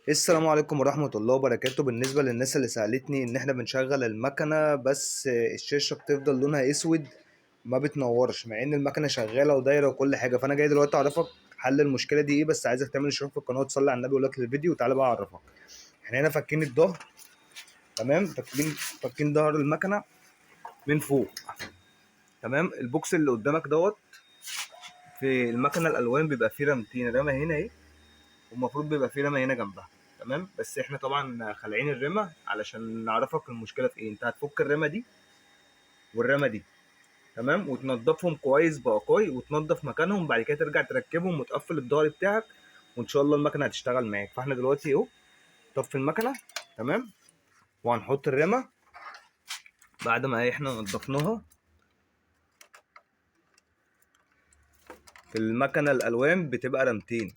السلام عليكم ورحمة الله وبركاته. بالنسبة للناس اللي سألتني إن إحنا بنشغل المكنة بس الشاشة بتفضل لونها أسود ما بتنورش مع إن المكنة شغالة ودايرة وكل حاجة، فأنا جاي دلوقتي أعرفك حل المشكلة دي إيه. بس عايزك تعمل اشتراك في القناة وتصلي على النبي ولايك للفيديو وتعالى بقى أعرفك. إحنا هنا فكين الظهر، تمام. فكين ظهر المكنة من فوق، تمام. البوكس اللي قدامك دوت في المكنة الألوان بيبقى فيه رمتين، رمة هنا أهي، والمفروض بيبقى فيه رمة هنا جنبها، تمام. بس احنا طبعا خالعين الرمة علشان نعرفك المشكلة في ايه. انت هتفك الرمة دي والرمة دي، تمام، وتنضفهم كويس بأقاي وتنضف مكانهم. بعد كده ترجع تركبهم وتقفل الظهر بتاعك، وان شاء الله المكنة هتشتغل معاك. فاحنا دلوقتي اهو طفي المكنة، تمام، وهنحط الرمة بعد ما احنا نضفناها. في المكنة الألوان بتبقى رمتين،